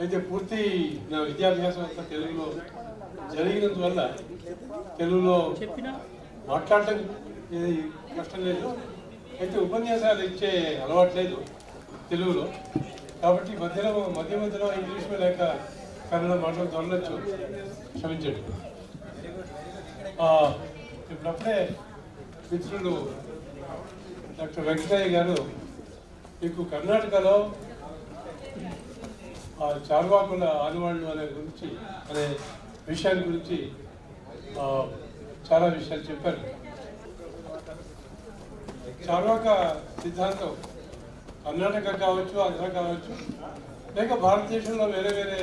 అయితే పూర్తి నా విద్యాభ్యాసం అంతా తెలుగులో జరిగినందువల్ల తెలుగులో మాట్లాడటం ఇది కష్టం లేదు. అయితే ఉపన్యాసాలు ఇచ్చే అలవాట్లేదు తెలుగులో, కాబట్టి మధ్య మధ్యలో ఇంగ్లీష్లో లేక కన్నడ మాటలు దొరలచ్చు, క్షమించండి. ఇప్పుడప్పుడే మిత్రులు డాక్టర్ వెంకటయ్య గారు మీకు కర్ణాటకలో చార్వాకుల ఆనవాళ్ళు అనే విషయాల గురించి చాలా విషయాలు చెప్పారు. చార్వాక సిద్ధాంతం కర్ణాటక కావచ్చు, ఆంధ్ర కావచ్చు, లేక భారతదేశంలో వేరే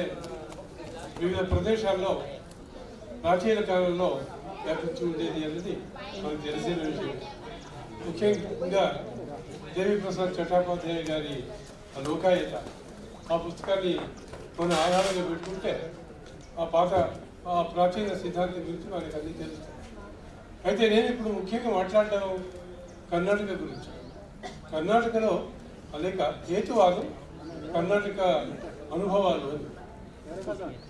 వివిధ ప్రదేశాల్లో ప్రాచీన కాలంలో వ్యాపించి ఉండేది అనేది మనకు తెలిసిన విషయం. ముఖ్యంగా దేవిప్రసాద్ చట్టాపాధ్యాయ గారి లోకాయత ఆ పుస్తకాన్ని మనం ఆధారంగా పెట్టుకుంటే ఆ ప్రాచీన సిద్ధాంతం గురించి మనకి అన్నీ తెలుస్తుంది. అయితే నేను ఇప్పుడు ముఖ్యంగా మాట్లాడటం కర్ణాటక గురించి. కర్ణాటకలో అనేక హేతువాదం, కర్ణాటక అనుభవాలు.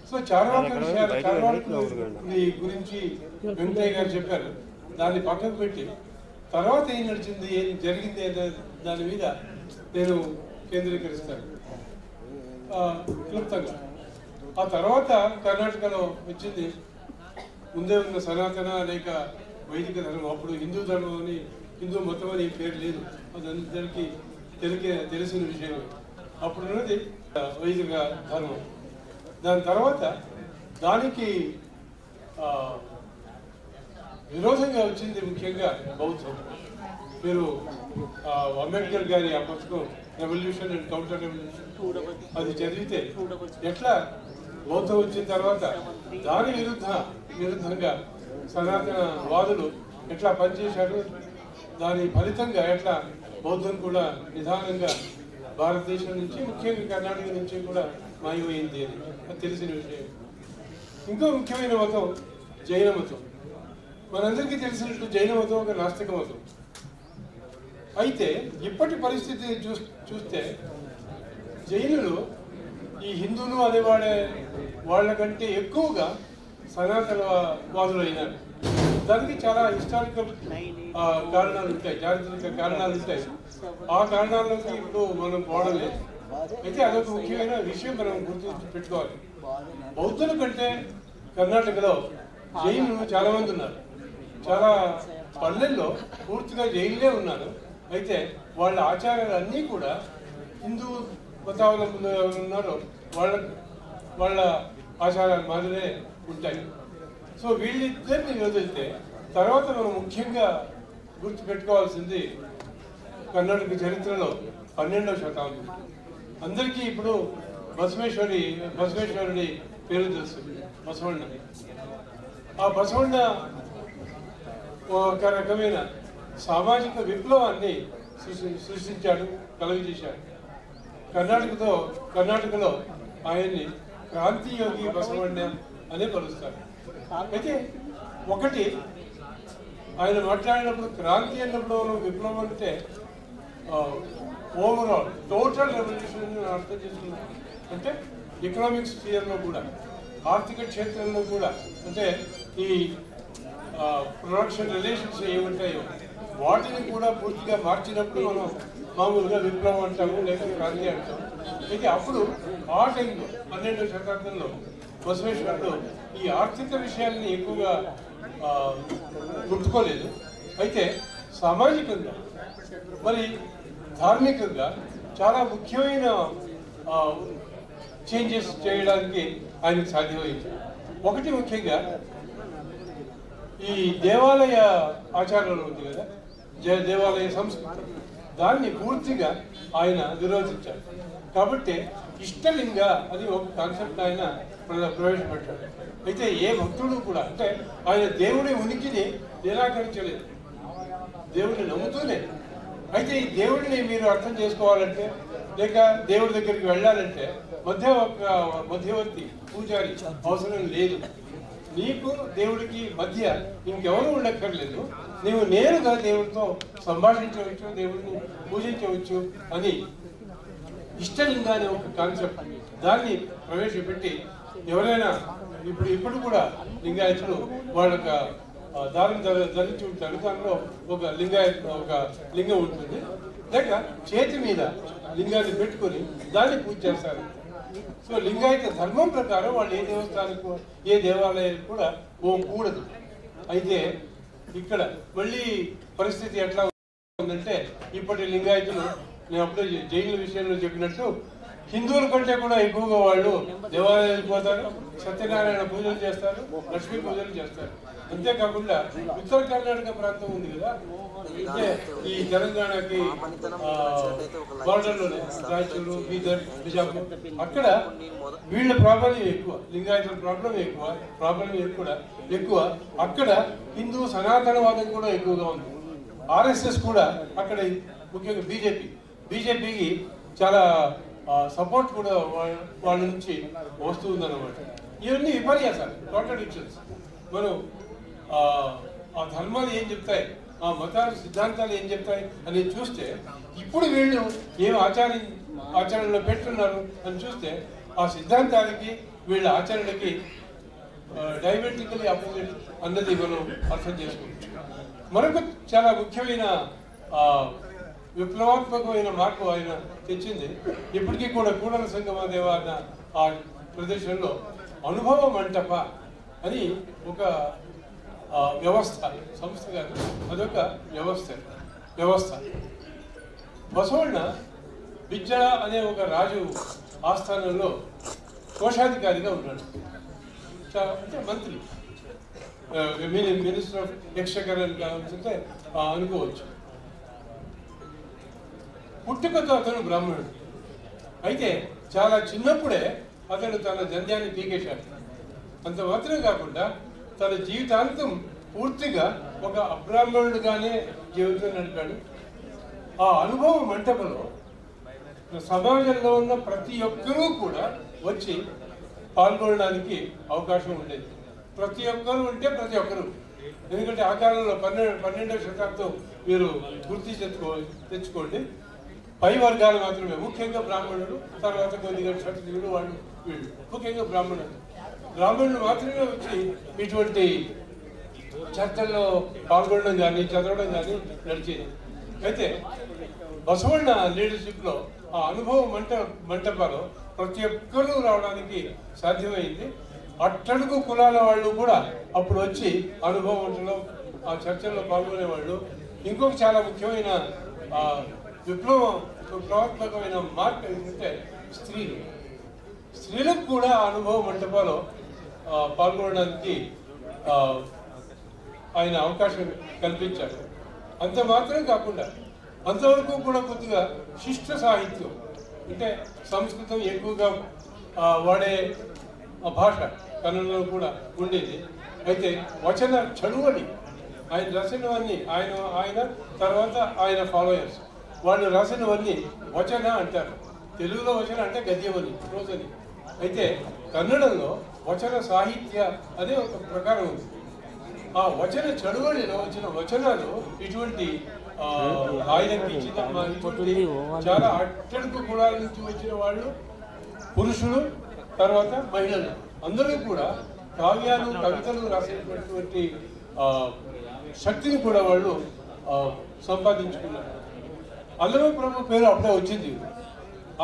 సో చార్వాక గురించి వెంకటయ్య గారు చెప్పారు. దాన్ని పక్కకు పెట్టి తర్వాత ఏం నడిచింది, ఏం జరిగింది అనే దాని మీద నేను కేంద్రీకరిస్తాను క్లుప్తంగా. ఆ తర్వాత కర్ణాటకలో వచ్చింది ముందే ఉన్న సనాతన లేక వైదిక ధర్మం. అప్పుడు హిందూ ధర్మం అని, హిందూ మతం అని పేరు లేదు, అదందరికీ తెలిసిన విషయం. అప్పుడు ఉన్నది వైదిక ధర్మం. దాని తర్వాత దానికి విరోధంగా వచ్చింది ముఖ్యంగా బౌద్ధం. మీరు అంబేద్కర్ గారి ఆ పుస్తకం రెవల్యూషన్ అండ్ కౌంటర్ రెవల్యూషన్ అది చదివితే ఎట్లా బౌద్ధం వచ్చిన తర్వాత దాని విరుద్ధంగా సనాతన వాదులు ఎట్లా పనిచేశారు, దాని ఫలితంగా ఎట్లా బౌద్ధం కూడా నిదానంగా భారతదేశం నుంచి, ముఖ్యంగా కర్ణాటక నుంచి కూడా మాయమైంది అని అది తెలిసిన విషయం. ఇంకో ముఖ్యమైన మతం జైన మతం. మనందరికీ తెలిసినట్టు జైన మతం ఒక నాస్తిక మతం. అయితే ఇప్పటి పరిస్థితి చూస్తే జైనులు ఈ హిందువులు అనేవాడే వాళ్ళకంటే ఎక్కువగా సనాతన వాదులు అయినారు. దానికి చాలా హిస్టారికల్ కారణాలు ఉంటాయి, చారిత్రక కారణాలు ఉంటాయి. ఆ కారణాలకి ఇప్పుడు మనం పోవడం లేదు. అయితే అదొక ముఖ్యమైన విషయం మనం గుర్తు పెట్టుకోవాలి. బౌద్ధుల కంటే కర్ణాటకలో జైనులు చాలా మంది ఉన్నారు. చాలా పల్లెల్లో పూర్తిగా జైన్లే ఉన్నారు. అయితే వాళ్ళ ఆచారాలు అన్నీ కూడా హిందూ మతావలంబులు ఎవరు ఉన్నారో వాళ్ళ ఆచారాలు మాదిరే ఉంటాయి. సో వీళ్ళిద్దరిని వదిలితే తర్వాత మనం ముఖ్యంగా గుర్తుపెట్టుకోవాల్సింది కర్ణాటక చరిత్రలో 12వ శతాబ్దం. అందరికీ ఇప్పుడు బసవేశ్వరుడి పేరు తెలుసు, బసవಣ್ణ. ఆ బసవಣ್ణ ఒక రకమైన సామాజిక విప్లవాన్ని సృష్టించాడు, కలుగజేశాడు. కర్ణాటకలో ఆయన్ని క్రాంతియోగి బసవಣ್ణ అనే పలుస్తారు. అయితే ఒకటి ఆయన మాట్లాడినప్పుడు క్రాంతి అన్నప్పుడు విప్లవం అంటే ఓవరాల్ టోటల్ రెవల్యూషన్ అర్థం చేసుకున్నాం. అంటే ఎకనామిక్ స్ఫియర్లో కూడా, ఆర్థిక క్షేత్రంలో కూడా, అంటే ఈ ప్రొడక్షన్ రిలేషన్స్ ఏముంటాయో వాటిని కూడా పూర్తిగా మార్చినప్పుడు మనం మామూలుగా విప్లవం అంటాము, లేక క్రాంతి అంటాము. అయితే అప్పుడు ఆ టైంలో 12వ శతాబ్దంలో బసవేశ్వరుడు ఈ ఆర్థిక విషయాన్ని ఎక్కువగా గుర్తుకోలేదు. అయితే సామాజికంగా మరి ధార్మికంగా చాలా ముఖ్యమైన చేంజెస్ చేయడానికి ఆయనకు సాధ్యమైంది. ఒకటి ముఖ్యంగా ఈ దేవాలయ ఆచారాలు ఉంది కదా, దేవాలయ సంస్కృతి, దాన్ని పూర్తిగా ఆయన విరోధించారు. కాబట్టి ఇష్టలింగ అని ఒక కాన్సెప్ట్ ఆయన ప్రవేశపెట్టాడు. అయితే ఏ భక్తుడు కూడా, అంటే ఆయన దేవుడి ఉనికిని నిరాకరించలేదు, దేవుడిని నమ్ముతూనే. అయితే ఈ దేవుడిని మీరు అర్థం చేసుకోవాలంటే, లేక దేవుడి దగ్గరికి వెళ్ళాలంటే మధ్యవర్తి పూజారి అవసరం లేదు. నీకు దేవుడికి మధ్య ఇంకెవరు ఉండక్కర్లేదు, నీవు నేరుగా దేవుడితో సంభాషించవచ్చు, దేవుడిని పూజించవచ్చు అని ఇష్టలింగ అనే ఒక కాన్సెప్ట్ దాన్ని ప్రవేశపెట్టి ఎవరైనా ఇప్పుడు కూడా లింగాయతులు వాళ్ళ దారిని ధరించి ఉంటారు. దానిలో ఒక లింగం ఉంటుంది, లేక చేతి మీద లింగాన్ని పెట్టుకొని దాన్ని పూజ చేస్తారు. సో లింగాయత ధర్మం ప్రకారం వాళ్ళు ఏ దేవస్థానానికి ఏ దేవాలయానికి కూడా పోకూడదు. అయితే ఇక్కడ మళ్ళీ పరిస్థితి ఎట్లా ఉందంటే, ఇప్పటి లింగాయతులు నేను అప్పుడే జైనుల విషయంలో చెప్పినట్టు హిందువుల కంటే కూడా ఎక్కువగా వాళ్ళు దేవాలయాలకు పోతారు, సత్యనారాయణ పూజలు చేస్తారు, లక్ష్మీ పూజలు చేస్తారు. అంతేకాకుండా ఉత్తర కర్ణాటక ప్రాంతం ఉంది కదా, అంటే ఈ తెలంగాణకి బార్డర్లోనే రాయచూరు, బీదర్, బిజాపూర్, అక్కడ వీళ్ళ ప్రాబ్లం ఎక్కువ, లింగాయతుల ప్రాబ్లం ఎక్కువ. అక్కడ హిందూ సనాతనవాదం కూడా ఎక్కువగా ఉంది. ఆర్ఎస్ఎస్ కూడా అక్కడ, ముఖ్యంగా బీజేపీకి చాలా సపోర్ట్ కూడా వాళ్ళ నుంచి వస్తుందన్నమాట. ఇవన్నీ విపర్యాసాలు, కాంట్రడిక్షన్స్. మనం ఆ ధర్మాలు ఏం చెప్తాయి, ఆ మతాలు సిద్ధాంతాలు ఏం చెప్తాయి అనేది చూస్తే, ఇప్పుడు వీళ్ళు ఏం ఆచరణలో పెట్టున్నారు అని చూస్తే ఆ సిద్ధాంతానికి వీళ్ళ ఆచరణకి డైమెట్రికలీ అపోజిట్ అన్నది మనం అర్థం చేసుకోవచ్చు. మరొక చాలా ముఖ్యమైన విప్లవాత్మకమైన మార్పు ఆయన తెచ్చింది. ఇప్పటికీ కూడా కూడల సంగమ దేవ అన్న ఆ ప్రదేశంలో అనుభవ మంటప అని ఒక సంస్థ కాదు, అదొక వ్యవస్థ. బసవಣ್ణ బిజ్జళ అనే ఒక రాజు ఆస్థానంలో కోశాధికారిగా ఉన్నాడు, అంటే మంత్రి, మినిస్టర్ ఆఫ్ ఎక్స్చెకర్ అని కావాల్సింటే అనుకోవచ్చు. పుట్టుకతో అతను బ్రాహ్మణుడు. అయితే చాలా చిన్నప్పుడే అతను తన జంధ్యాన్ని పీకేశాడు. అంత మాత్రం కాకుండా తన జీవితాంతం పూర్తిగా ఒక అబ్రాహ్మణుడిగానే జీవితం నడిపాడు. ఆ అనుభవ మంటపంలో సమాజంలో ఉన్న ప్రతి ఒక్కరూ కూడా వచ్చి పాల్గొనడానికి అవకాశం ఉండేది. ప్రతి ఒక్కరు, ఎందుకంటే ఆ కాలంలో 12వ శతాబ్దం మీరు గుర్తు తెచ్చుకోండి. పై వర్గాలు మాత్రమే, ముఖ్యంగా బ్రాహ్మణులు, తర్వాత కొద్దిగా క్షత్రియులు, వీళ్ళు ముఖ్యంగా బ్రాహ్మణులు మాత్రమే వచ్చి ఇటువంటి చర్చల్లో పాల్గొనడం కానీ చదవడం కానీ నడిచేది. అయితే బసవಣ್ణ లీడర్షిప్లో ఆ అనుభవ మంటపాలు ప్రతి ఒక్కరూ రావడానికి సాధ్యమైంది. అట్టడుగు కులాల వాళ్ళు కూడా అప్పుడు వచ్చి అనుభవంలో ఆ చర్చల్లో పాల్గొనేవాళ్ళు. ఇంకొక చాలా ముఖ్యమైన విప్లవాత్మకమైన మార్పు ఏంటంటే స్త్రీలకు కూడా అనుభవ మంటపాలో పాల్గొనడానికి ఆయన అవకాశం కల్పించారు. అంత మాత్రం కాకుండా అంతవరకు కూడా కొద్దిగా శిష్ట సాహిత్యం, అంటే సంస్కృతం ఎక్కువగా వాడే భాష కన్నడలో కూడా ఉండేది. అయితే వచన చదువని ఆయన రాసినవన్నీ, ఆయన తర్వాత ఆయన ఫాలోయర్స్ వాళ్ళు రాసినవన్నీ వచన అంటారు. తెలుగులో వచన అంటే గద్యమని, ప్రోజని. అయితే కన్నడంలో వచన సాహిత్య అనే ఒక ప్రకారం ఉంది. ఆ వచన చదువులో వచ్చిన వచనాలు ఇటువంటి ఆయనకి చాలా అట్టడుగు కులాల నుంచి వచ్చిన వాళ్ళు, పురుషులు, తర్వాత మహిళలు అందరూ కూడా కావ్యాలు, కవితలు రాసేటటువంటి శక్తిని కూడా వాళ్ళు సంపాదించుకున్నారు. అల్లమ ప్రభు పేరు అప్పుడే వచ్చింది.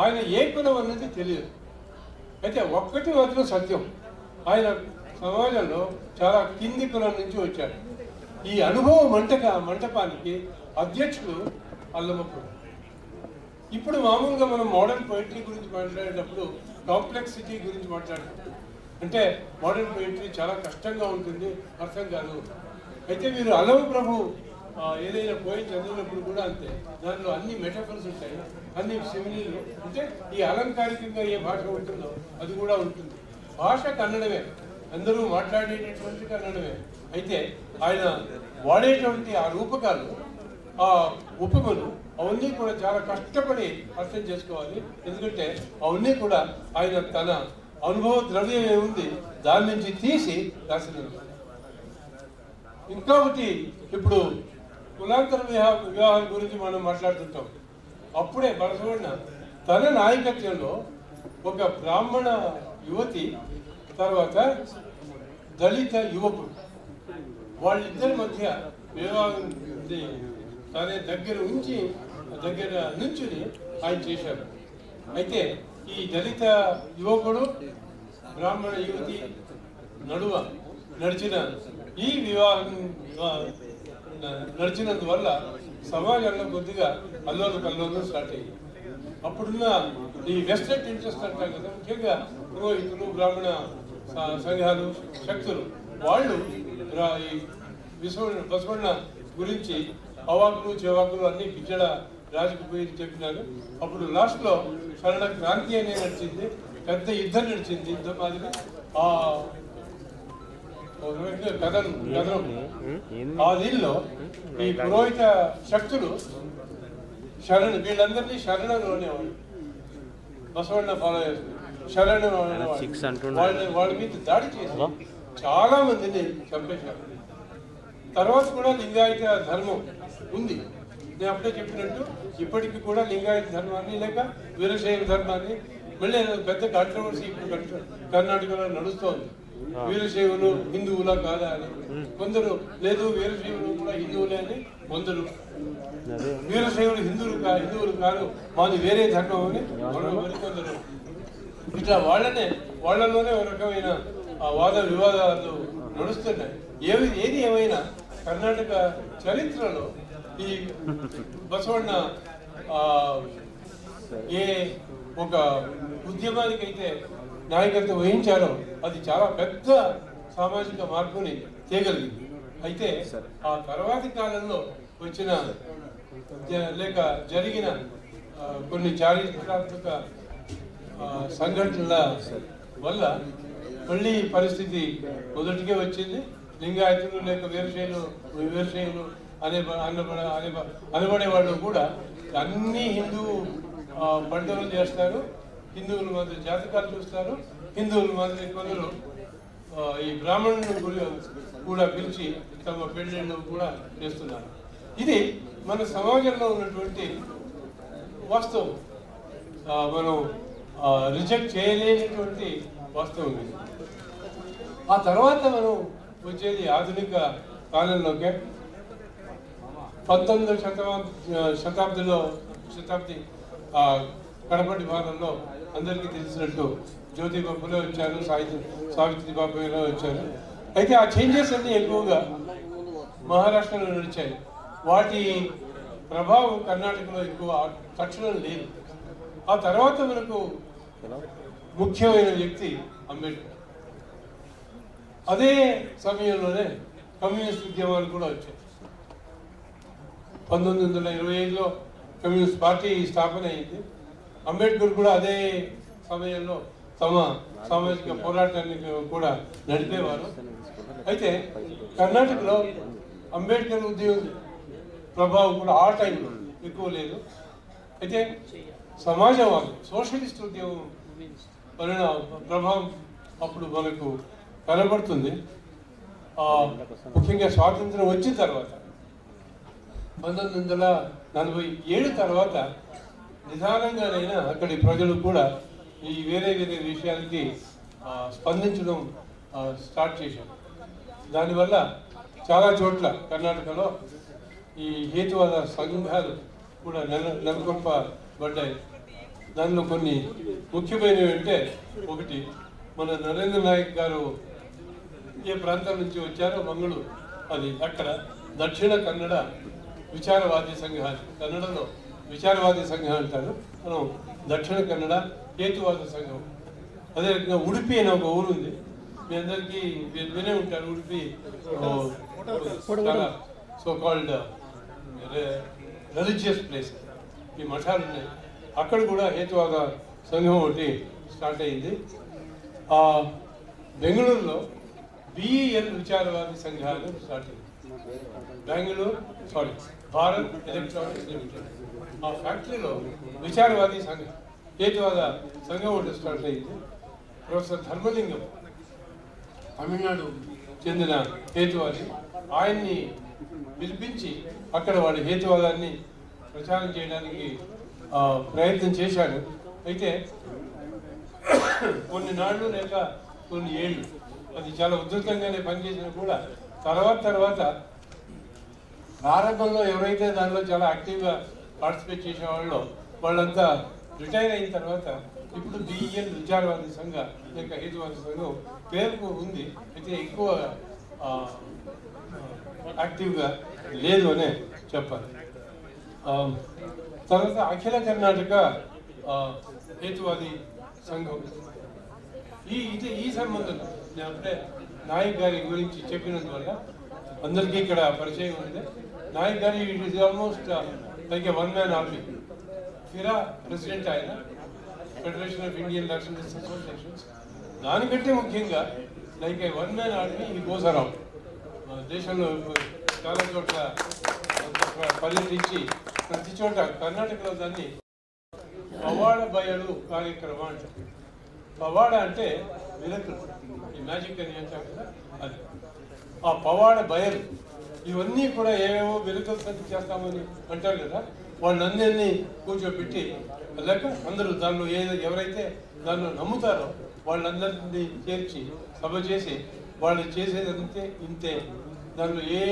ఆయన ఏ కులం అన్నది తెలియదు. అయితే ఒక్కటి మాత్రం సత్యం, ఆయన సమాజంలో చాలా కింది కులం నుంచి వచ్చాడు. ఈ అనుభవ మంటపానికి అధ్యక్షుడు అల్లమ ప్రభు. ఇప్పుడు మామూలుగా మనం మోడర్న్ పోయిటరీ గురించి మాట్లాడేటప్పుడు కాంప్లెక్సిటీ గురించి మాట్లాడుకుంటాం. అంటే మోడర్న్ పోయిటరీ చాలా కష్టంగా ఉంటుంది, అర్థం కాదు. అయితే మీరు అల్లమ ప్రభు ఏదైనా పోయి చదివినప్పుడు కూడా అంతే, దాంట్లో అన్ని మెటాఫర్స్ ఉంటాయి, అన్ని సిమిలీలు. అంటే ఈ అలంకారికంగా ఏ భాష ఉంటుందో అది కూడా ఉంటుంది. భాష కన్నడమే, అందరూ మాట్లాడేటటువంటి కన్నడమే. అయితే ఆయన వాడేటువంటి ఆ రూపకాలు, ఆ ఉపమలు, అవన్నీ కూడా చాలా కష్టపడి అర్థం చేసుకోవాలి. ఎందుకంటే అవన్నీ కూడా ఆయన తన అనుభవ ద్రవ్యం ఏముంది దాని నుంచి తీసి రాసినది. ఇంకొకటి, ఇప్పుడు కులాంతర వివాహాల గురించి మనం మాట్లాడుతుంటాం. అప్పుడే బసవಣ್ణ తన నాయకత్వంలో ఒక బ్రాహ్మణ యువతి తర్వాత దళిత యువకుడు వాళ్ళిద్దరి మధ్య వివాహం తనే దగ్గర నుంచుని ఆయన చేశారు. అయితే ఈ దళిత యువకుడు బ్రాహ్మణ యువతి నడువ నడిచిన ఈ వివాహం నడిచినందువల్ల సమాజంలో కొద్దిగా కల్లోలం స్టార్ట్ అయ్యింది. అప్పుడున్న ఈ వెస్టెడ్ ఇంట్రెస్ట్ అంటాం కదా, ముఖ్యంగా పురోహితులు బ్రాహ్మణ సంఘాలు శక్తులు వాళ్ళు ఈ బసవಣ್ణ గురించి అవాకులు చెవాకులు అన్ని పిచ్చడ రాజుకు పోయి చెప్పినారు. అప్పుడు లాస్ట్లో శరణ క్రాంతి అనే నడిచింది, పెద్ద యుద్ధం నడిచింది. యుద్ధం మాదిరి ఆ దీనిలో ఈ పురోహిత శక్తులు వీళ్ళందరినీ శరణను అనేవాళ్ళు, బసవಣ್ణ ఫాలో చేస్తారు. శరణు వాళ్ళ మీద దాడి చేసి చాలా మందిని చంపేశారు. తర్వాత కూడా లింగాయత ధర్మం ఉంది. నేను అప్పుడే చెప్పినట్టు ఇప్పటికీ కూడా లింగాయత ధర్మాన్ని లేక వీరశైవ ధర్మాన్ని మళ్ళీ పెద్ద కాంట్రవర్సీ ఇప్పుడు కర్ణాటకలో నడుస్తోంది. వీరశైవులు హిందువులా కాదా అని కొందరు, లేదు వీరశైవులు కూడా హిందువులే అని కొందరు, వీరశైవులు హిందువులు కాదు మాది వేరే ధర్మం అని మరికొందరు. ఇట్లా వాళ్ళలోనే ఒక రకమైన వాద వివాదాలు నడుస్తున్నాయి. ఏది ఏమైనా కర్ణాటక చరిత్రలో ఈ బసవಣ್ణ ఏ ఒక ఉద్యమానికైతే నాయకత్వం వహించారో అది చాలా పెద్ద సామాజిక మార్పుని తేగలిగింది. అయితే ఆ తర్వాతి కాలంలో వచ్చిన లేక జరిగిన కొన్ని చారిత్రాత్మక సంఘటనల వల్ల మళ్ళీ పరిస్థితి మొదటికే వచ్చింది. లింగాయతులు లేక వీరశైవులు అనబడే వాళ్ళు కూడా అన్ని హిందూ పండుగలు చేస్తారు, హిందువుల మధ్య జాతకాలు చూస్తారు, హిందువుల మధ్య కొందరు ఈ బ్రాహ్మణులను కూడా పిలిచి తమ పెళ్ళిళ్ళు కూడా చేస్తున్నారు. ఇది మన సమాజంలో ఉన్నటువంటి వాస్తవం, మనం రిజెక్ట్ చేయలేనటువంటి వాస్తవం ఇది. ఆ తర్వాత మనం వచ్చేది ఆధునిక కాలంలోకే 19వ శతాబ్ది కడపటి భాగంలో అందరికీ తెలిసినట్టు జ్యోతిబా ఫులే వచ్చారు, సావిత్రిబాయి వచ్చారు. అయితే ఆ చేంజెస్ అన్నీ ఎక్కువగా మహారాష్ట్రలో నడిచాయి. వాటి ప్రభావం కర్ణాటకలో ఎక్కువ తక్షణం లేదు. ఆ తర్వాత మనకు ముఖ్యమైన వ్యక్తి అంబేద్కర్. అదే సమయంలోనే కమ్యూనిస్ట్ ఉద్యమాలు కూడా వచ్చాయి. 1925లో కమ్యూనిస్ట్ పార్టీ స్థాపన అయింది. అంబేద్కర్ కూడా అదే సమయంలో తమ సామాజిక పోరాటాన్ని కూడా నడిపేవారు. అయితే కర్ణాటకలో అంబేద్కర్ ఉద్యమం ప్రభావం కూడా ఆ టైంలో ఎక్కువ లేదు. అయితే సమాజవాదం సోషలిస్ట్ ఉద్యమం ప్రభావం అప్పుడు మనకు కనబడుతుంది. ముఖ్యంగా స్వాతంత్రం వచ్చిన తర్వాత 1947 తర్వాత నిదానంగానైనా అక్కడి ప్రజలు కూడా ఈ వేరే విషయాలకి స్పందించడం స్టార్ట్ చేశారు. దానివల్ల చాలా చోట్ల కర్ణాటకలో ఈ హేతువాద సంఘాలు కూడా నెలకొల్పబడ్డాయి. దానిలో కొన్ని ముఖ్యమైనవి అంటే, ఒకటి మన నరేంద్ర నాయక్ గారు ఏ ప్రాంతం నుంచి వచ్చారో మంగళూరు, అది అక్కడ దక్షిణ కన్నడ విచారవాది సంఘాలు, కన్నడలో విచారవాది సంఘం అంటారు, మనం దక్షిణ కన్నడ హేతువాద సంఘం. అదే రకంగా ఉడిపి అనే ఒక ఊరు ఉంది, మీ అందరికీ వినే ఉంటారు. Udupi so called religious place, ఈ మఠాలు ఉన్నాయి. అక్కడ కూడా హేతువాద సంఘం ఒకటి స్టార్ట్ అయింది. బెంగళూరులో బిఈఎల్ విచారవాది సంఘాలు స్టార్ట్ అయింది. భారత్ ఎలక్ట్రానిక్స్ లిమిటెడ్ ఆ ఫ్యాక్టరీలో విచారవాది సంఘం హేతువాద సంఘం ఒకటి స్టార్ట్ అయింది. ప్రొఫెసర్ ధర్మలింగం తమిళనాడు చెందిన హేతువాది, ఆయన్ని పిలిపించి అక్కడ వాడి హేతువాదాన్ని ప్రచారం చేయడానికి ప్రయత్నం చేశాడు. అయితే కొన్ని నాళ్ళు లేక కొన్ని ఏళ్ళు అది చాలా ఉధృతంగానే పనిచేసినా కూడా తర్వాత ప్రారంభంలో ఎవరైతే దానిలో చాలా యాక్టివ్గా పార్టిసిపేట్ చేసేవాళ్ళో వాళ్ళంతా రిటైర్ అయిన తర్వాత ఇప్పుడు బిఈఎల్ విచారవాది సంఘ లేక హేతువాది సంఘం పేరుకు ఉంది, అయితే ఎక్కువ యాక్టివ్గా లేదు అనే చెప్పాలి. తర్వాత అఖిల కర్ణాటక హేతువాది సంఘం ఈ సంబంధంలో నేను అప్పుడే నాయక్ గారి గురించి చెప్పినందువల్ల అందరికీ ఇక్కడ పరిచయం ఉంది. నాయక్ గారి it is almost like a one man army. FIRA president ఆయన, federation of Indian nationalist associations. దానికంటే ముఖ్యంగా like a one man army he goes around దేశంలో చాలా చోట్ల పర్యటించి ప్రతి చోట కర్ణాటకలో దాన్ని పవాడ బయలు కార్యక్రమం అంటారు. పవాడ అంటే మిరకల్, ఈ మ్యాజిక్ అని అంటారు కదా, అది ఆ పవాడ బయలు. ఇవన్నీ కూడా ఏవేవో మిరకల్స్ అని చేస్తామని అంటారు కదా, వాళ్ళందరినీ కూర్చోబెట్టి లేక అందరూ దానిలో ఎవరైతే దానిలో నమ్ముతారో వాళ్ళందరినీ చేర్చి సభ చేసి వాళ్ళు చేసేదంతే ఇంతే, దానిలో ఏ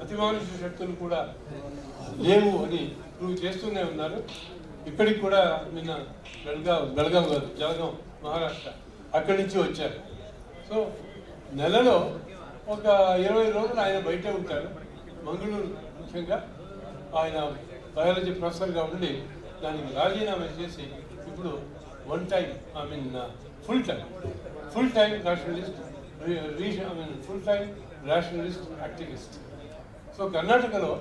అతిమానుష శక్తులు కూడా లేవు అని ప్రూవ్ చేస్తూనే ఉన్నారు. ఇక్కడికి కూడా నిన్న బెళగాం మహారాష్ట్ర అక్కడి నుంచి వచ్చారు. సో నెలలో ఒక 20 రోజులు ఆయన బయటే ఉంటారు. మంగళూరు ముఖ్యంగా ఆయన బయాలజీ ప్రొఫెసర్గా ఉండి దానికి రాజీనామా చేసి ఇప్పుడు full time rationalist, full time rationalist activist. So కర్ణాటకలో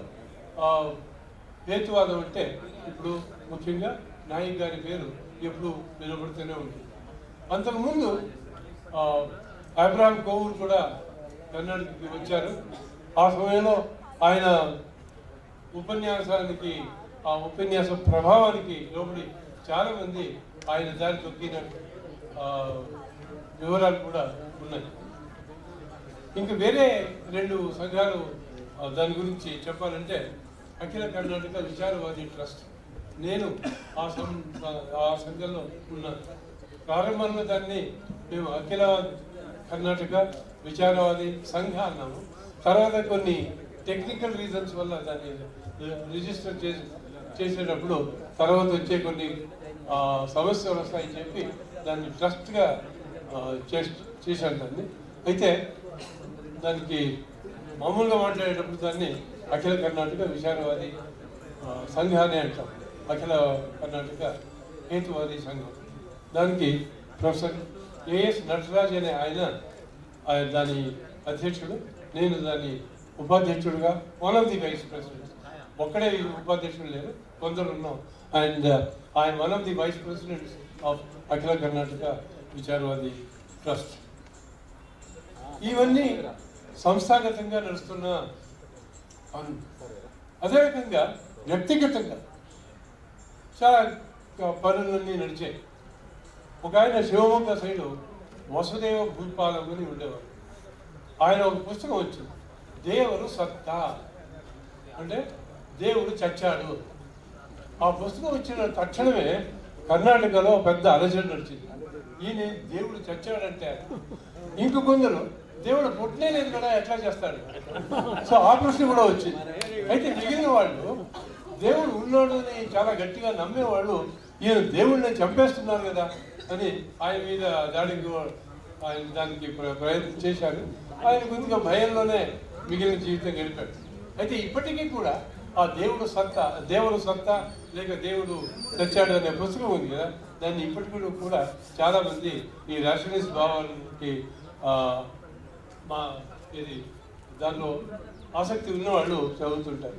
హేతువాదం అంటే ఇప్పుడు ముఖ్యంగా నాయక్ గారి పేరు ఎప్పుడు నిలబడుతూనే ఉంటుంది. అంతకుముందు అబ్రహాం కోవూర్ కూడా కర్ణాటకకి వచ్చారు. ఆ సమయంలో ఆయన ఉపన్యాస ప్రభావానికి లోబడి చాలామంది ఆయన దారి తొక్కిన వివరాలు కూడా ఉన్నాయి. ఇంకా వేరే 2 సంఘాలు దాని గురించి చెప్పాలంటే అఖిల కర్ణాటక విచారవాది ట్రస్ట్. నేను ఆ సంఘంలో ఉన్నాను. ప్రారంభంలో దాన్ని మేము అఖిల కర్ణాటక విచారవాది సంఘ అన్నాము. తర్వాత కొన్ని టెక్నికల్ రీజన్స్ వల్ల దాన్ని రిజిస్టర్ చేసేటప్పుడు తర్వాత వచ్చే కొన్ని సమస్యలు వస్తాయని చెప్పి దాన్ని ట్రస్ట్గా చేశాను దాన్ని. అయితే దానికి మామూలుగా మాట్లాడేటప్పుడు దాన్ని అఖిల కర్ణాటక విచారవాది సంఘాన్ని అంటాం, అఖిల కర్ణాటక హేతువాది సంఘం. దానికి ప్రొఫెసర్ ఏఎస్ నటరాజ్ అనే ఆయన దాని అధ్యక్షుడు, నేను దాని ఉపాధ్యక్షుడుగా one of the vice presidents. ఒక్కడే ఉపాధ్యక్షుడు లేరు, కొందరు ఉన్నాం. అండ్ ఆయన one of the vice presidents of Akhila Karnataka Vicharavadi trust. ఇవన్నీ సంస్థాగతంగా నడుస్తున్న పనులు. అదే రకంగా వ్యక్తిగతంగా చాలా పనులన్నీ నడిచాయి. ఒక ఆయన శివమొగ్గ సైడు వసుదేవ భూపాలం అని ఉండేవారు. ఆయన ఒక పుస్తకం వచ్చింది, దేవుడు సత్తా అంటే దేవుడు చచ్చాడు. ఆ పుస్తకం వచ్చిన తక్షణమే కర్ణాటకలో పెద్ద అలజడి నడిచింది. ఈయన దేవుడు చచ్చాడంటే ఇంక కొందరు దేవుడు పుట్టనే లేదు కదా ఎట్లా చేస్తాడు. సో ఆ ప్రశ్న కూడా వచ్చింది. అయితే మిగిలిన వాళ్ళు దేవుడు ఉన్నాడు అని చాలా గట్టిగా నమ్మేవాళ్ళు ఈయన దేవుడిని చంపేస్తున్నారు కదా అని ఆయన మీద ఆయన దానికి ప్రయత్నం చేశారు. ఆయన కొద్దిగా భయంలోనే మిగిలిన జీవితం గడిపాడు. అయితే ఇప్పటికీ కూడా ఆ దేవుడు సత్తా లేక దేవుడు తెచ్చాడు అనే పుస్తకం ఉంది కదా, దాన్ని ఇప్పటికీ కూడా చాలామంది ఈ రేషనలిస్ట్ భావాలకి దానిలో ఆసక్తి ఉన్నవాళ్ళు చదువుతుంటారు.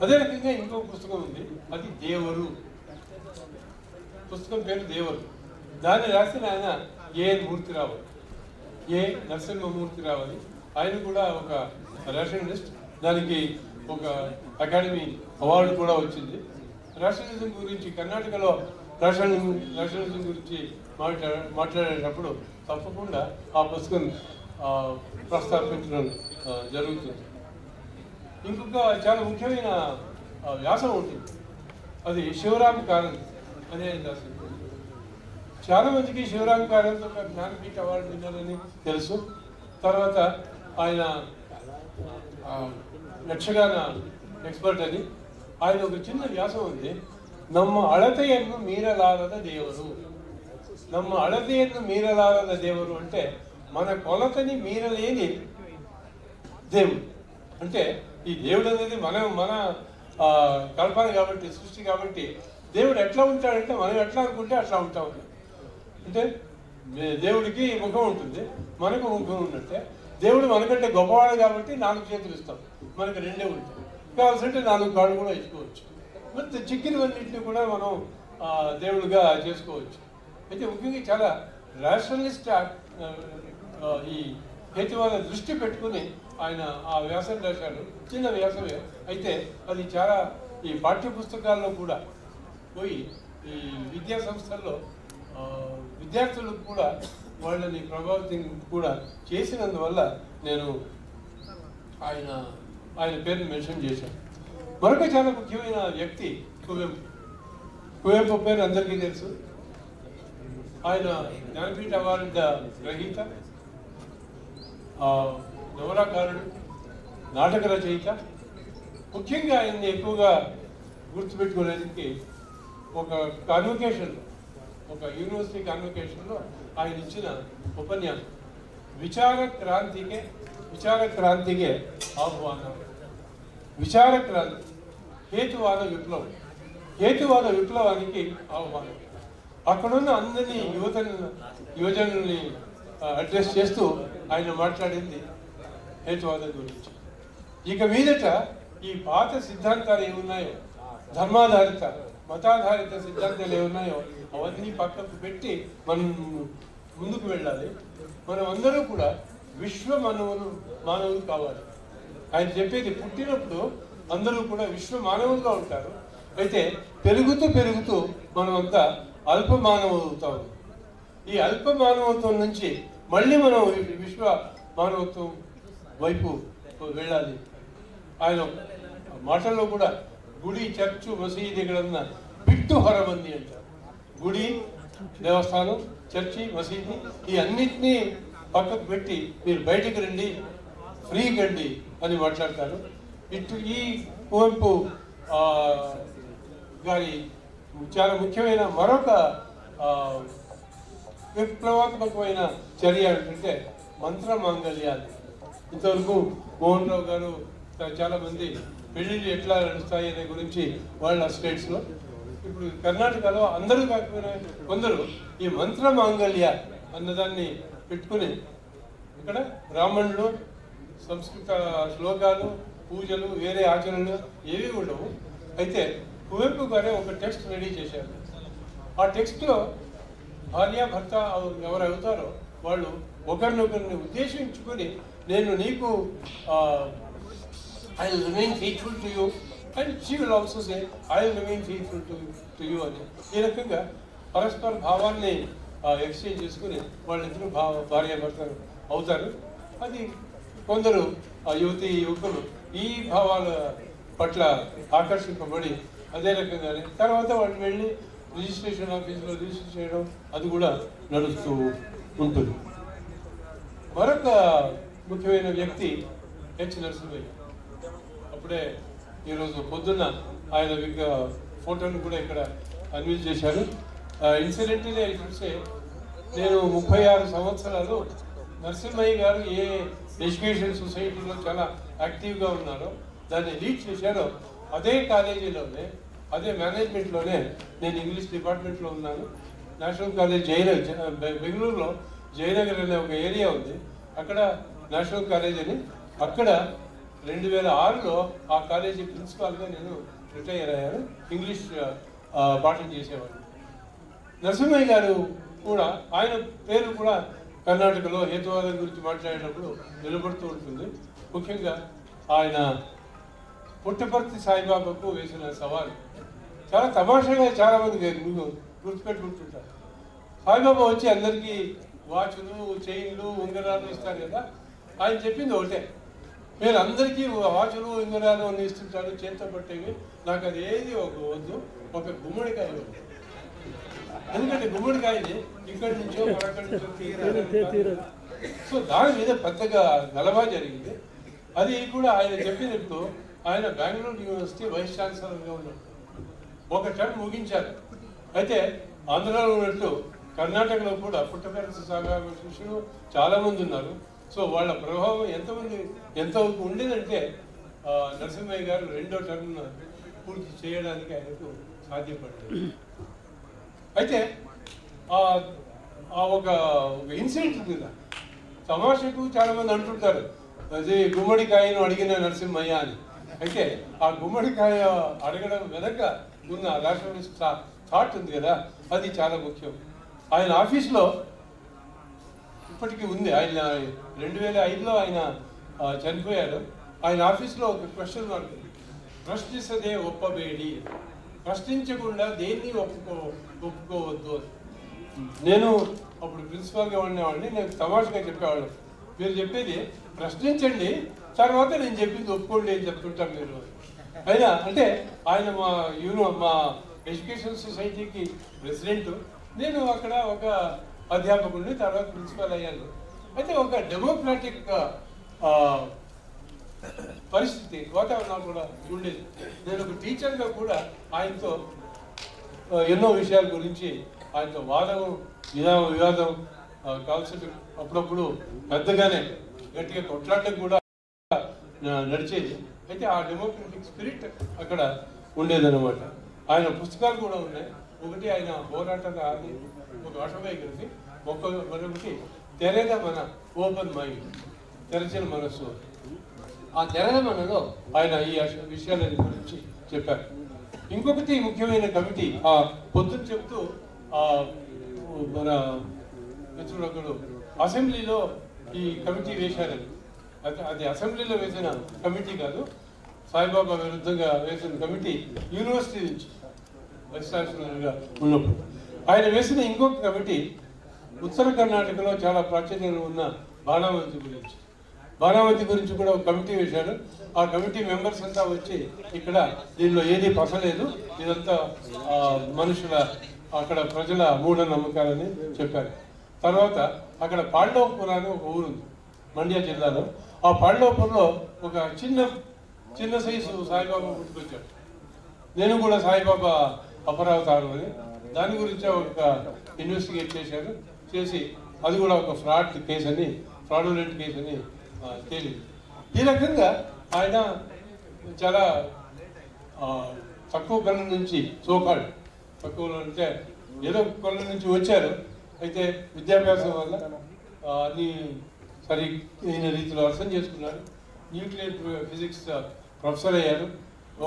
అదే రకంగా ఇంకో పుస్తకం ఉంది, అది దేవరు. పుస్తకం పేరు దేవరు. దాన్ని రాసిన ఆయన ఏ నరసింహమూర్తిరావు అని. ఆయన కూడా ఒక రేషనలిస్ట్. దానికి ఒక అకాడమీ అవార్డు కూడా వచ్చింది. రేషనలిజం గురించి కర్ణాటకలో రేషనలిజం గురించి మాట్లాడేటప్పుడు తప్పకుండా ఆ పుస్తకం ప్రస్తావించడం జరుగుతుంది. ఇంకొక చాలా ముఖ్యమైన వ్యాసం ఉంటుంది, అది శివరామ్ కారంత్ అని ఆయన రాసింది. చాలా మందికి శివరామ్ కారంత్ ఒక జ్ఞానపీఠ అవార్డు విన్నారని తెలుసు. తర్వాత ఆయన యక్షగాన ఎక్స్పర్ట్ అని. ఆయన ఒక చిన్న వ్యాసం ఉంది, ನಮ್ಮ ಅಳತೆಯನ್ನು ಮೀರಲಾರದ ದೇವರು. ನಮ್ಮ ಅಳತೆಯನ್ನು ಮೀರಲಾರದ ದೇವರು అంటే మన కొలతని మీరలేని దేవుడు. అంటే ఈ దేవుడు అనేది మన కల్పన కాబట్టి, సృష్టి కాబట్టి దేవుడు ఎట్లా ఉంటాడంటే మనం ఎట్లా అనుకుంటే అట్లా ఉంటాం. అంటే దేవుడికి ముఖం ఉంటుంది, మనకు ముఖం ఉన్నట్టే. దేవుడు మనకంటే గొప్పవాడు కాబట్టి 4 చేతులు ఇస్తాం, మనకు 2 ఉంటాయి. కావాల్సింటే 4 కాళ్ళు కూడా ఇచ్చుకోవచ్చు. మరి చిక్కినవన్నింటినీ కూడా మనం దేవుడిగా చేసుకోవచ్చు. అయితే ముఖ్యంగా చాలా రేషనలిస్ట్ ఈ హేతువాద దృష్టి పెట్టుకుని ఆయన ఆ వ్యాసం రాశాడు. చిన్న వ్యాసమే, అయితే అది చాలా ఈ పాఠ్య పుస్తకాల్లో కూడా పోయి ఈ విద్యా సంస్థల్లో విద్యార్థులకు కూడా వాళ్ళని ప్రభావితం కూడా చేసినందువల్ల నేను ఆయన పేరుని మెన్షన్ చేశాను. మరొక చాలా ముఖ్యమైన వ్యక్తి కువెంపు. కువెంపు పేరు అందరికీ తెలుసు. ఆయన జ్ఞానపీఠ అవార్డు గ్రహీత, నవలాకారుడు, నాటక రచయిత. ముఖ్యంగా ఆయన్ని ఎక్కువగా గుర్తుపెట్టుకునేందుకు ఒక కాన్వకేషన్లో, ఒక యూనివర్సిటీ కాన్వకేషన్లో ఆయన ఇచ్చిన ఉపన్యాసం విచార క్రాంతికే ఆహ్వానం. విచార క్రాంతి, హేతువాద విప్లవానికి ఆహ్వానం. అక్కడున్న అందరినీ యువజనుల్ని అడ్రస్ చేస్తూ ఆయన మాట్లాడింది హేతువాదం గురించి. ఇక మీదట ఈ పాత సిద్ధాంతాలు ఏమున్నాయో, ధర్మాధారిత మతాధారిత సిద్ధాంతాలు ఏమున్నాయో అవన్నీ పక్కకు పెట్టి మనం ముందుకు వెళ్ళాలి. మనం అందరూ కూడా విశ్వ మానవులు కావాలి. ఆయన చెప్పేది పుట్టినప్పుడు అందరూ కూడా విశ్వ మానవులుగా ఉంటారు. అయితే పెరుగుతూ మనమంతా అల్ప మానవులు అవుతాము. ఈ అల్ప మానవత్వం నుంచి మళ్ళీ మనం విశ్వ మానవత్వం వైపు వెళ్ళాలి. ఆయన మాటల్లో కూడా గుడి, చర్చు, మసీదు ఎక్కడన్నా బిట్టు హరబంది అంటారు. గుడి, దేవస్థానం, చర్చి, మసీదు ఈ అన్నిటినీ పక్కకు పెట్టి మీరు బయటికి రండి, ఫ్రీ కండి అని మాట్లాడతారు. ఈ కువెంపు గారి చాలా ముఖ్యమైన మరొక విప్లవాత్మకమైన చర్య ఏంటంటే మంత్ర మాంగళ్యాలు. ఇంతవరకు మోహన్ రావు గారు చాలామంది పెళ్ళిళ్ళు ఎట్లా నడుస్తాయి అనే గురించి వాళ్ళ స్టేట్స్లో, ఇప్పుడు కర్ణాటకలో అందరూ కాకపోయినా కొందరు ఈ మంత్ర మాంగళ్య అన్నదాన్ని పెట్టుకుని ఇక్కడ బ్రాహ్మణులు, సంస్కృత శ్లోకాలు, పూజలు, వేరే ఆచరణలు ఏవి ఉండవు. అయితే కువెంపు గారే ఒక టెక్స్ట్ రెడీ చేశారు. ఆ టెక్స్ట్లో భార్య భర్త ఎవరు అవుతారో వాళ్ళు ఒకరినొకరిని ఉద్దేశించుకొని నేను నీకు I will remain faithful to you and she will also say I will remain faithful to you అని. ఈ రకంగా పరస్పర భావాన్ని ఎక్స్చేంజ్ చేసుకుని వాళ్ళిద్దరూ భార్య భర్తలు అవుతారు. అది కొందరు యువకులు ఈ భావాల పట్ల ఆకర్షింపబడి అదే రకంగానే తర్వాత వాళ్ళు వెళ్ళి రిజిస్ట్రేషన్ ఆఫీసులో రిజిస్టర్ చేయడం అది కూడా నడుస్తూ ఉంటుంది. మరొక ముఖ్యమైన వ్యక్తి హెచ్ నరసింహయ్య. అప్పుడే ఈరోజు పొద్దున్న ఆయన ఫోటోను కూడా ఇక్కడ అన్వీల్ చేశారు. ఇన్సిడెంటలీ చూస్తే నేను 36 సంవత్సరాలు నరసింహయ్య గారు ఏ ఎడ్యుకేషన్ సొసైటీలో చాలా యాక్టివ్గా ఉన్నారో, దాన్ని లీడ్ చేశారో అదే కాలేజీలోనే, అదే మేనేజ్మెంట్లోనే నేను ఇంగ్లీష్ డిపార్ట్మెంట్లో ఉన్నాను. నేషనల్ కాలేజ్ బెంగళూరులో జయనగర్ అనే ఒక ఏరియా ఉంది, అక్కడ నేషనల్ కాలేజ్ అని. అక్కడ 2006లో ఆ కాలేజీ ప్రిన్సిపాల్గా నేను రిటైర్ అయ్యాను. ఇంగ్లీష్ పాఠం చేసేవాడు. నరసింహయ్య గారు కూడా, ఆయన పేరు కూడా కర్ణాటకలో హేతువాదం గురించి మాట్లాడేటప్పుడు నిలబడుతూ ఉంటుంది. ముఖ్యంగా ఆయన పుట్టపర్తి సాయిబాబాకు వేసిన సవాలు చాలా తమాషాగా చాలామంది గుర్తుపెట్టుకుంటుంటారు. సాయిబాబా వచ్చి అందరికీ వాచులు, చైన్లు, ఉంగరాలు ఇస్తారు కదా. ఆయన చెప్పింది ఒకటే, మీరు అందరికీ వాచులు, ఉంగరాలు అన్ని ఇస్తుంటారు చేతితో పట్టేవి, నాకు అది ఏది వద్దు, ఒక గుమ్మడికాయ, ఎందుకంటే గుమ్మడికాయని ఇక్కడి నుంచో అక్కడి నుంచో. సో దాని మీద పెద్దగా గలభా జరిగింది. అది కూడా ఆయన చెప్పినప్పుడు ఆయన బెంగళూరు యూనివర్సిటీ వైస్ ఛాన్సలర్గా ఉన్నారు, ఒక టర్మ్ ముగించారు. అయితే ఆంధ్రాలో ఉన్నట్టు కర్ణాటకలో కూడా పుట్టపర్తి సాగర్ శిష్యులు చాలామంది ఉన్నారు. సో వాళ్ళ ప్రభావం ఎంత ఉండేదంటే నరసింహయ్య గారు రెండో టర్మ్ పూర్తి చేయడానికి ఆయనకు సాధ్యపడలేదు. అయితే ఒక ఇన్సిడెంట్ మీద తమాషకు చాలామంది అంటుంటారు, అది గుమ్మడికాయను అడిగిన నరసింహయ్య అని. అయితే ఆ గుమ్మడికాయ అడగడం వెనక ఉన్న రాష్ట్రమిస్ట్ థాట్ ఉంది కదా, అది చాలా ముఖ్యం. ఆయన ఆఫీస్లో ఇప్పటికీ ఉంది. ఆయన 2005లో ఆయన చనిపోయారు. ఆయన ఆఫీస్లో ఒక క్వశ్చన్ మార్క్, ప్రశ్నిసదే ఒప్పబేడి, ప్రశ్నించకుండా దేన్ని ఒప్పుకోవద్దు. నేను అప్పుడు ప్రిన్సిపాల్గా ఉండేవాడిని. నేను తమాషగా చెప్పేవాళ్ళం, మీరు చెప్పేది ప్రశ్నించండి, తర్వాత నేను చెప్పింది ఒప్పుకోండి అని చెప్తుంటాను మీరు. అయినా అంటే ఆయన మా ఎడ్యుకేషన్ సొసైటీకి ప్రెసిడెంట్, నేను అక్కడ ఒక అధ్యాపకుడిని, తర్వాత ప్రిన్సిపల్ అయ్యాను. అయితే ఒక డెమోక్రాటిక్ పరిస్థితి వాతావరణం కూడా ఉండేది. నేను ఒక టీచర్గా కూడా ఆయనతో ఎన్నో విషయాల గురించి ఆయనతో వివాదం కావాల్సిన అప్పుడప్పుడు పెద్దగానే గట్టిగా కొట్లాడటం కూడా నడిచేది. అయితే ఆ డెమోక్రటిక్ స్పిరిట్ అక్కడ ఉండేదన్నమాట. ఆయన పుస్తకాలు కూడా ఉన్నాయి. ఒకటి ఆయన పోరాటం అది ఒక ఆటోబయోగ్రఫీ, మరొకటి తెరేద మన ఓపెన్ మైండ్, తెరచిన మనస్సు. ఆ తెరద మనలో ఆయన ఈ విషయాల గురించి చెప్పారు. ఇంకొకటి ముఖ్యమైన కమిటీ పొద్దున్న చెప్తూ మన మిత్రుడు ఒకడు అసెంబ్లీలో ఈ కమిటీ వేశారని. అది అసెంబ్లీలో వేసిన కమిటీ కాదు, సాయిబాబా విరుద్ధంగా వేసిన కమిటీ యూనివర్సిటీ నుంచి వైస్ ఛాన్సలర్గా ఉన్నప్పుడు. ఆయన వేసిన ఇంకొక కమిటీ ఉత్తర కర్ణాటకలో చాలా ప్రాచుర్యం ఉన్న బాణావతి గురించి కూడా ఒక కమిటీ వేశారు. ఆ కమిటీ మెంబర్స్ అంతా వచ్చి ఇక్కడ దీనిలో ఏది పసలేదు, ఇదంతా మనుషుల అక్కడ ప్రజల మూఢనమ్మకాలని చెప్పారు. తర్వాత అక్కడ పాండవపూర్ అని ఒక ఊరుంది మండ్య జిల్లాలో. ఆ పాండవపూర్లో ఒక చిన్న సైజు సాయిబాబా పుట్టుకొచ్చాడు. నేను కూడా సాయిబాబా అపరావతారం అని దాని గురించి ఒక ఇన్వెస్టిగేట్ చేసి అది కూడా ఒక ఫ్రాడులెంట్ కేసు అని తేలింది. ఈ రకంగా ఆయన చాలా తక్కువ కొల నుంచి తక్కువ అంటే ఏదో కొల నుంచి వచ్చారు. అయితే విద్యాభ్యాసం వల్ల అన్ని సరైన రీతిలో అర్థం చేసుకున్నారు. న్యూక్లియర్ ఫిజిక్స్ ప్రొఫెసర్ అయ్యారు.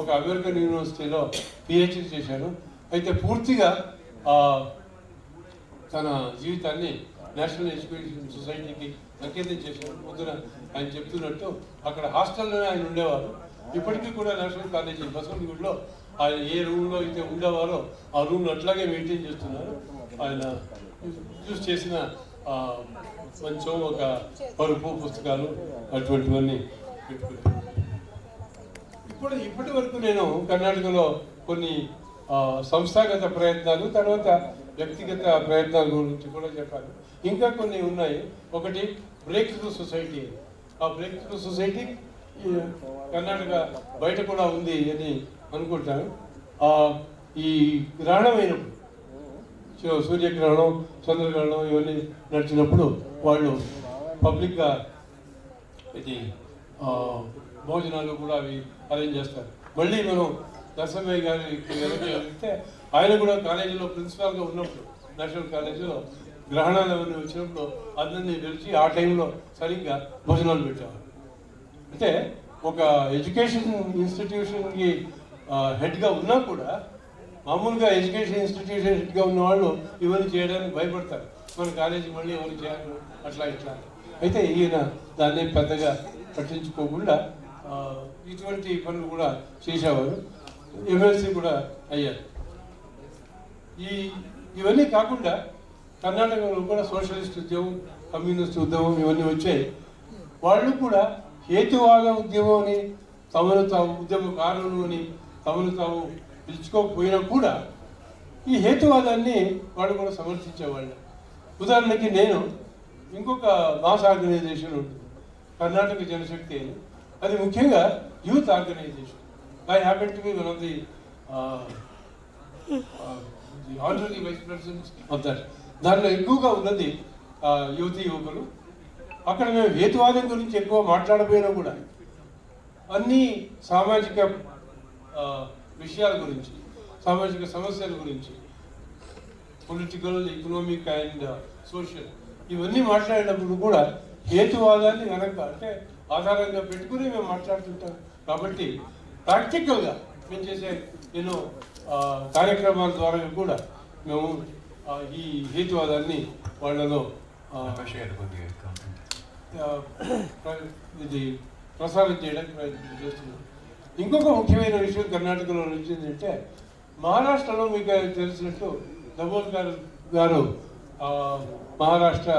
ఒక అమెరికన్ యూనివర్సిటీలో పిహెచ్డి చేశారు. అయితే పూర్తిగా తన జీవితాన్ని నేషనల్ ఎడ్యుకేషన్ సొసైటీకి అంకితం చేశారు. పొద్దున ఆయన చెప్తున్నట్టు అక్కడ హాస్టల్లోనే ఆయన ఉండేవారు. ఇప్పటికీ కూడా నేషనల్ కాలేజీ బసవనగుడిలో ఆయన ఏ రూమ్లో అయితే ఉండేవారో ఆ రూమ్లో అట్లాగే మెయింటైన్ చేస్తున్నారు. ఆయన యూజ్ చేసిన కొంచెం ఒక పరుపు పుస్తకాలు అటువంటివన్నీ పెట్టుకున్నారు. ఇప్పటి వరకు నేను కర్ణాటకలో కొన్ని సంస్థాగత ప్రయత్నాలు, తర్వాత వ్యక్తిగత ప్రయత్నాల గురించి కూడా చెప్పాను. ఇంకా కొన్ని ఉన్నాయి. ఒకటి బ్రేక్ త్రూ సొసైటీ. ఆ బ్రేక్ త్రూ సొసైటీ కర్ణాటక బయట కూడా ఉంది అని అనుకుంటాను. ఈ గ్రహణం అయినప్పుడు, సూర్యగ్రహణం, చంద్రగ్రహణం ఇవన్నీ నడిచినప్పుడు వాళ్ళు పబ్లిక్గా ఇది భోజనాలు కూడా అవి అరేంజ్ చేస్తారు. మళ్ళీ మనం నరసింహయ్య గారికి వెళ్తే ఆయన కూడా కాలేజీలో ప్రిన్సిపాల్గా ఉన్నప్పుడు నేషనల్ కాలేజీలో గ్రహణాలు అవన్నీ వచ్చినప్పుడు అందరినీ పిలిచి ఆ టైంలో సరిగ్గా భోజనాలు పెట్టేవారు. అంటే ఒక ఎడ్యుకేషన్ ఇన్స్టిట్యూషన్కి హెడ్గా ఉన్నా కూడా మామూలుగా ఎడ్యుకేషన్ ఇన్స్టిట్యూషన్ హెడ్గా ఉన్న వాళ్ళు ఇవన్నీ చేయడానికి భయపడతారు. మన కాలేజీ మళ్ళీ ఎవరు చేయాలి అట్లా ఇట్లా. అయితే ఈయన దాన్ని పెద్దగా పట్టించుకోకుండా ఇటువంటి పనులు కూడా చేసేవారు. ఎమ్మెల్సీ కూడా అయ్యారు. ఇవన్నీ కాకుండా కర్ణాటకలో కూడా సోషలిస్ట్ ఉద్యమం, కమ్యూనిస్ట్ ఉద్యమం ఇవన్నీ వచ్చాయి. వాళ్ళు కూడా హేతువాద ఉద్యమం అని, తమను తాము ఉద్యమకారులు అని తమను తాము పిలుచుకోకపోయినా కూడా ఈ హేతువాదాన్ని వాళ్ళు కూడా సమర్థించేవాళ్ళు. ఉదాహరణకి నేను ఇంకొక మాస్ ఆర్గనైజేషన్ ఉంటుంది, కర్ణాటక జనశక్తి అని. అది ముఖ్యంగా youth organization. I happen to be one of the honorary vice presidents of that. దాంట్లో ఎక్కువగా ఉన్నది యువకులు. అక్కడ మేము హేతువాదం గురించి ఎక్కువ మాట్లాడపోయినా కూడా అన్ని సామాజిక విషయాల గురించి, సామాజిక సమస్యల గురించి, పొలిటికల్, ఎకనామిక్ అండ్ సోషల్, ఇవన్నీ మాట్లాడినప్పుడు కూడా హేతువాదాన్ని వెనక అంటే ఆధారంగా పెట్టుకుని మేము మాట్లాడుతుంటాం. కాబట్టి ప్రాక్టికల్గా మేము చేసే ఎన్నో కార్యక్రమాల ద్వారా కూడా మేము ఈ హేతువాదాన్ని వాళ్ళలో ఇది ప్రసారం చేయడానికి ప్రయత్నం చేస్తున్నాం. ఇంకొక ముఖ్యమైన విషయం కర్ణాటకలో వచ్చిందంటే, మహారాష్ట్రలో మీకు తెలిసినట్టు దబోల్ గారు మహారాష్ట్ర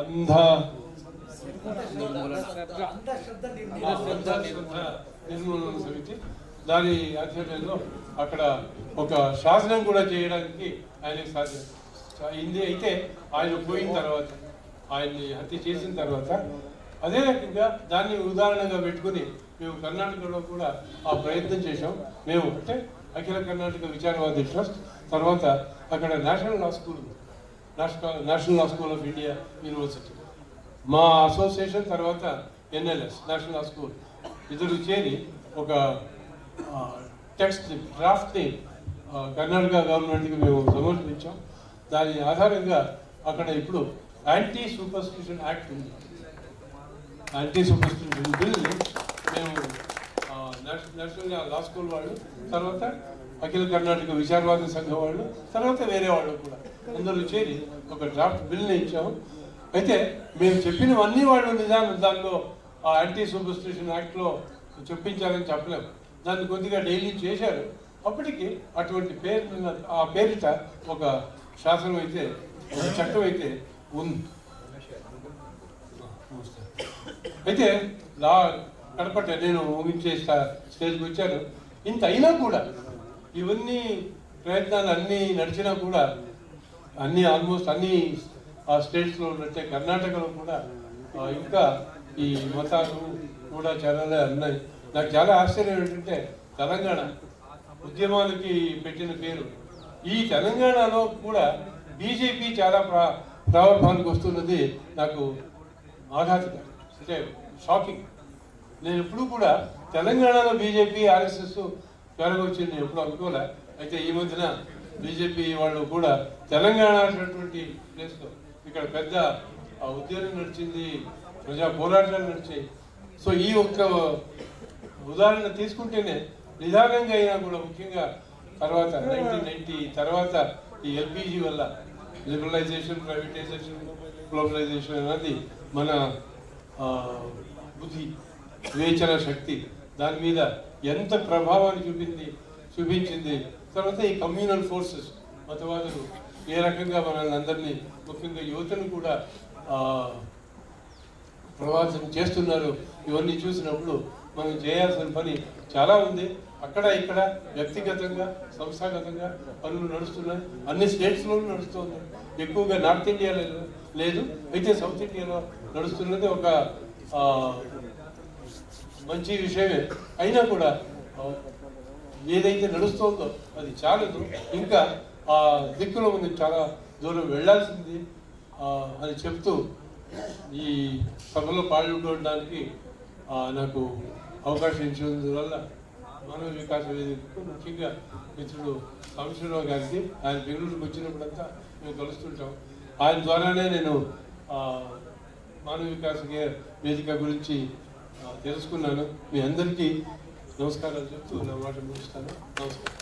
అంధ నిర్మూలన సమితి దాని ఆధ్వర్యంలో అక్కడ ఒక శాసనం కూడా చేయడానికి ఆయనకు సాధ్యం అయింది. అయితే ఆయన పోయిన తర్వాత, ఆయన్ని హత్య చేసిన తర్వాత, అదే రకంగా దాన్ని ఉదాహరణగా పెట్టుకుని మేము కర్ణాటకలో కూడా ఆ ప్రయత్నం చేసాం. మేము అంటే అఖిల కర్ణాటక విచారవాది ట్రస్ట్, తర్వాత అక్కడ national law school, national law school of India university, మా అసోసియేషన్, తర్వాత ఎన్ఎల్ఎస్ నేషనల్ లా స్కూల్ ఇద్దరు చేరి ఒక టెక్స్ట్ డ్రాఫ్ట్ని కర్ణాటక గవర్నమెంట్కి మేము సమర్పించాం. దాని ఆధారంగా అక్కడ ఇప్పుడు యాంటీ సూపర్స్టిషన్ యాక్ట్ ఉంది. యాంటీ సూపర్స్టిషన్ బిల్ని మేము నేషనల్ లా స్కూల్ వాళ్ళు, తర్వాత అఖిల కర్ణాటక విచారవాద సంఘం వాళ్ళు, తర్వాత వేరే వాళ్ళు కూడా అందరూ చేరి ఒక డ్రాఫ్ట్ బిల్ని ఇచ్చాము. అయితే మేము చెప్పినవన్నీ వాళ్ళు నిజాన్ని దానిలో ఆ యాంటీ సూపర్స్టిషన్ యాక్ట్లో చెప్పించాలని చెప్పలేము. దాన్ని కొద్దిగా డైలీ చేశారు. అప్పటికి అటువంటి ఆ పేరిట ఒక శాసనం అయితే, ఒక చట్టం అయితే ఉంది. అయితే కడపట్ట నేను ముగించే స్టేజ్కి వచ్చాను. ఇంత అయినా కూడా, ఇవన్నీ ప్రయత్నాలు అన్నీ నడిచినా కూడా, ఆల్మోస్ట్ అన్ని స్టేట్స్లో ఉన్నట్టే కర్ణాటకలో కూడా ఇంకా ఈ మతాలు కూడా చాలా ఉన్నాయి. నాకు చాలా ఆశ్చర్యం ఏంటంటే, తెలంగాణ ఉద్యమాలకి పెట్టిన పేరు, ఈ తెలంగాణలో కూడా బీజేపీ చాలా ప్రారంభానికి వస్తున్నది నాకు ఆఘాతకరం, అంటే షాకింగ్. నేను ఎప్పుడు కూడా తెలంగాణలో బీజేపీ ఆర్ఎస్ఎస్ పెరగొచ్చింది ఎప్పుడు అనుకోలే. అయితే ఈ మధ్యన బీజేపీ వాళ్ళు కూడా తెలంగాణ అనేటువంటి ప్లేస్లో ఇక్కడ పెద్ద ఉద్యమం నడిచింది, ప్రజా పోరాటాలు నడిచాయి. సో ఈ ఒక్క ఉదాహరణ తీసుకుంటేనే నిదానంగా అయినా కూడా, ముఖ్యంగా తర్వాత 1990 తర్వాత ఈ ఎల్పిజి వల్ల లిబరలైజేషన్, ప్రైవేటైజేషన్, గ్లోబలైజేషన్ అనేది మన బుద్ధి, వివేచన శక్తి దాని మీద ఎంత ప్రభావాన్ని చూపించింది. తర్వాత ఈ కమ్యూనల్ ఫోర్సెస్, మతవాదులు ఏ రకంగా మనల్ని అందరినీ, ముఖ్యంగా యువతను కూడా ప్రభావితం చేస్తున్నారు. ఇవన్నీ చూసినప్పుడు మనం చేయాల్సిన పని చాలా ఉంది. అక్కడ ఇక్కడ వ్యక్తిగతంగా, సంస్థాగతంగా పనులు నడుస్తున్నాయి. అన్ని స్టేట్స్లోనూ నడుస్తుంది. ఎక్కువగా నార్త్ ఇండియాలో లేదు, అయితే సౌత్ ఇండియాలో నడుస్తున్నది ఒక మంచి విషయమే. అయినా కూడా ఏదైతే నడుస్తుందో అది చాలదు, ఇంకా ఆ దిక్కులో మనం చాలా దూరం వెళ్ళాల్సింది అని చెప్తూ ఈ సభలో పాల్గొనడానికి నాకు అవకాశం ఇచ్చినందువల్ల మానవ వికాస వేదికకు, ముఖ్యంగా మిత్రుడు సాంబశివరావు గారికి, ఆయన బెంగళూరుకి వచ్చినప్పుడంతా మేము కలుస్తుంటాం. ఆయన ద్వారానే నేను మానవ వికాస వేదిక గురించి తెలుసుకున్నాను. మీ అందరికీ నమస్కారాలు చెప్తూ నా మాట ముగిస్తాను. నమస్కారం.